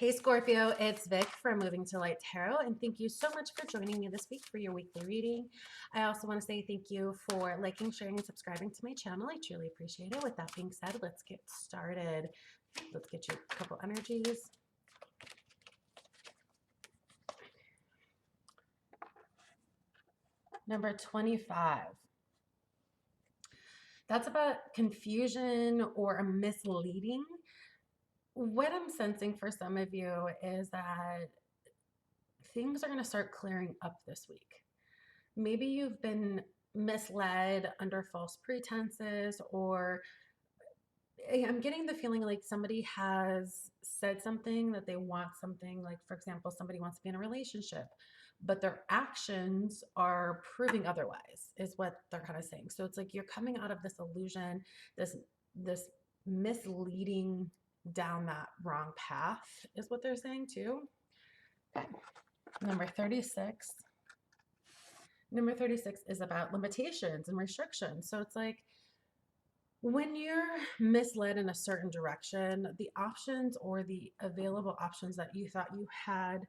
Hey Scorpio, it's Vic from Moving to Light Tarot, and thank you so much for joining me this week for your weekly reading. I also want to say thank you for liking, sharing, and subscribing to my channel. I truly appreciate it. With that being said, let's get started. Let's get you a couple energies. Number 25. That's about confusion or a misleading. What I'm sensing for some of you is that things are going to start clearing up this week. Maybe you've been misled under false pretenses, or I'm getting the feeling like somebody has said something that they want something. Like, for example, somebody wants to be in a relationship, but their actions are proving otherwise, is what they're kind of saying. So it's like you're coming out of this illusion, this misleading down that wrong path, is what they're saying too. Okay. Number 36. Number 36 is about limitations and restrictions. So it's like when you're misled in a certain direction, the options or the available options that you thought you had,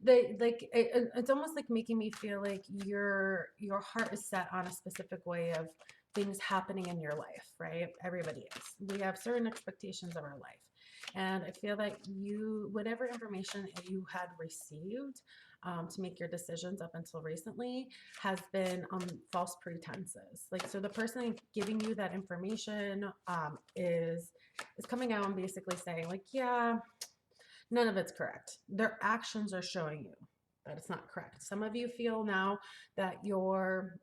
it's almost like making me feel like your heart is set on a specific way of things happening in your life, right? Everybody is. We have certain expectations of our life. And I feel like whatever information you had received to make your decisions up until recently has been on false pretenses. Like, so the person giving you that information is coming out and basically saying like, yeah, none of it's correct. Their actions are showing you that it's not correct. Some of you feel now that you're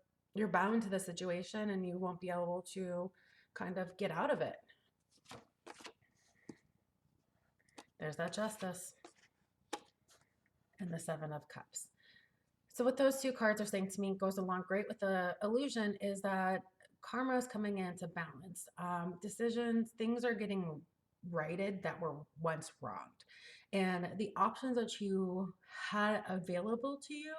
bound to the situation and you won't be able to kind of get out of it. There's that Justice and the Seven of Cups. So what those two cards are saying to me goes along great with the illusion is that karma is coming into balance. Decisions, things are getting righted that were once wronged. And the options that you had available to you,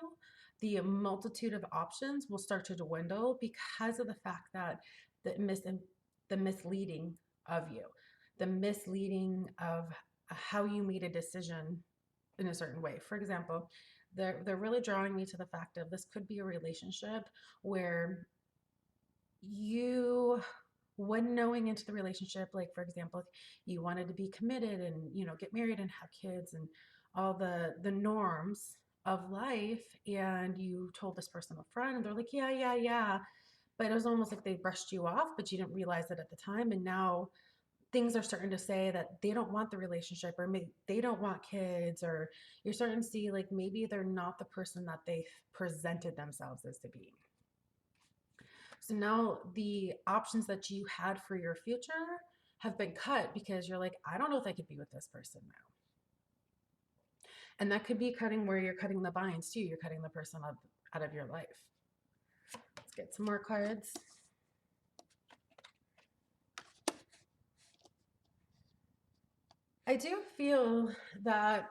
the multitude of options will start to dwindle because of the fact that the misleading of you, the misleading of how you made a decision in a certain way. For example, they're really drawing me to the fact of this could be a relationship where you, when knowing into the relationship, like for example, you wanted to be committed and get married and have kids and all the norms of life, and you told this person up front and they're like, yeah, but it was almost like they brushed you off, but you didn't realize it at the time, and now things are starting to say that they don't want the relationship, or maybe they don't want kids, or you're starting to see like maybe they're not the person that they presented themselves as to be. So now the options that you had for your future have been cut because you're like, I don't know if I could be with this person now. And that could be cutting where you're cutting the binds too. You're cutting the person out of your life. Let's get some more cards. I do feel that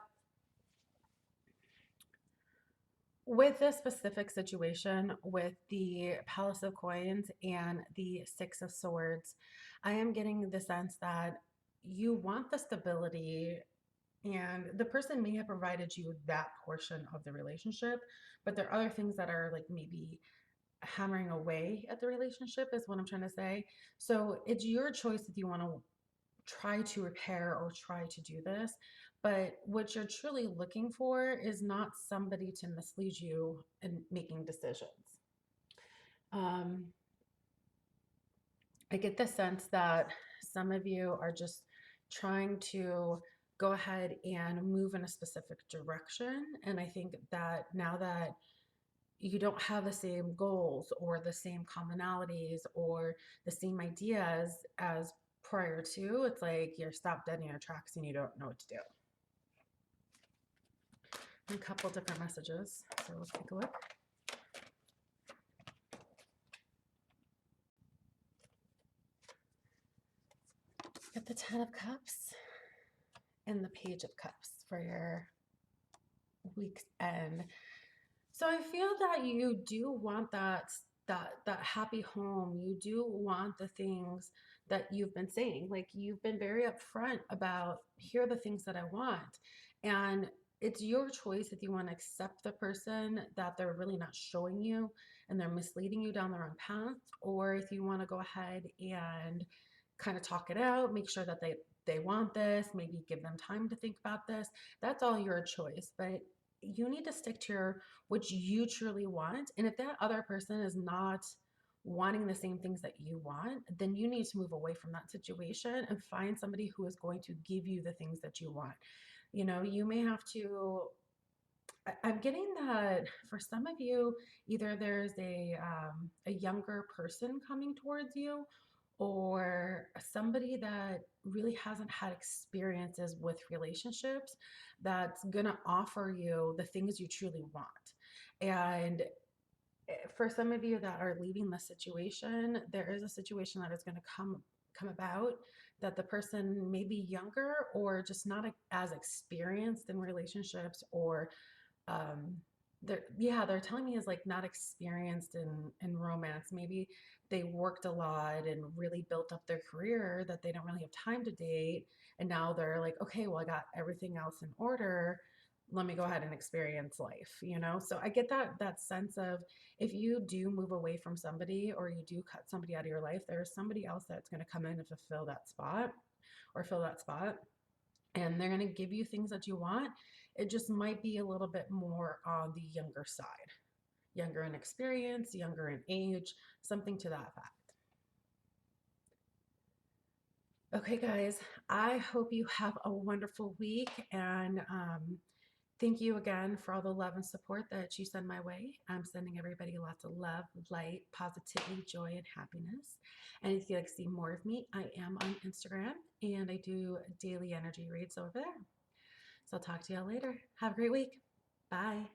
with this specific situation, with the Palace of Coins and the Six of Swords, I am getting the sense that you want the stability, and the person may have provided you that portion of the relationship, but there are other things that are like maybe hammering away at the relationship, is what I'm trying to say. So it's your choice if you want to try to repair or try to do this. But what you're truly looking for is not somebody to mislead you in making decisions. Um, I get the sense that some of you are just trying to go ahead and move in a specific direction. And I think that now that you don't have the same goals or the same commonalities or the same ideas as prior to, it's like you're stopped dead in your tracks and you don't know what to do. A couple different messages, so let's take a look. Get the Ten of Cups and the Page of Cups for your week's end. So I feel that you do want that happy home. You do want the things that you've been saying. Like, you've been very upfront about, here are the things that I want. And it's your choice if you want to accept the person that they're really not showing you and they're misleading you down the wrong path, or if you want to go ahead and kind of talk it out, make sure that they want this, maybe give them time to think about this. That's all your choice. But you need to stick to your what you truly want. And if that other person is not wanting the same things that you want, then you need to move away from that situation and find somebody who is going to give you the things that you want. You know, you may have to. I'm getting that for some of you, either there's a younger person coming towards you, or somebody that really hasn't had experiences with relationships that's gonna offer you the things you truly want. And for some of you that are leaving the situation, there is a situation that is going to come about that the person may be younger or just not as experienced in relationships, or um they're telling me is like not experienced in romance. Maybe they worked a lot and really built up their career that they don't really have time to date, and now they're like, okay, well, I got everything else in order, let me go ahead and experience life, you know. So I get that sense of, if you do move away from somebody or you do cut somebody out of your life, there's somebody else that's going to come in and fulfill that spot or fill that spot, and they're going to give you things that you want. It just might be a little bit more on the younger side, younger in experience, younger in age, something to that fact. Okay, guys, I hope you have a wonderful week, and thank you again for all the love and support that you send my way. I'm sending everybody lots of love, light, positivity, joy, and happiness. And if you'd like to see more of me, I am on Instagram and I do daily energy reads over there. So I'll talk to y'all later. Have a great week. Bye.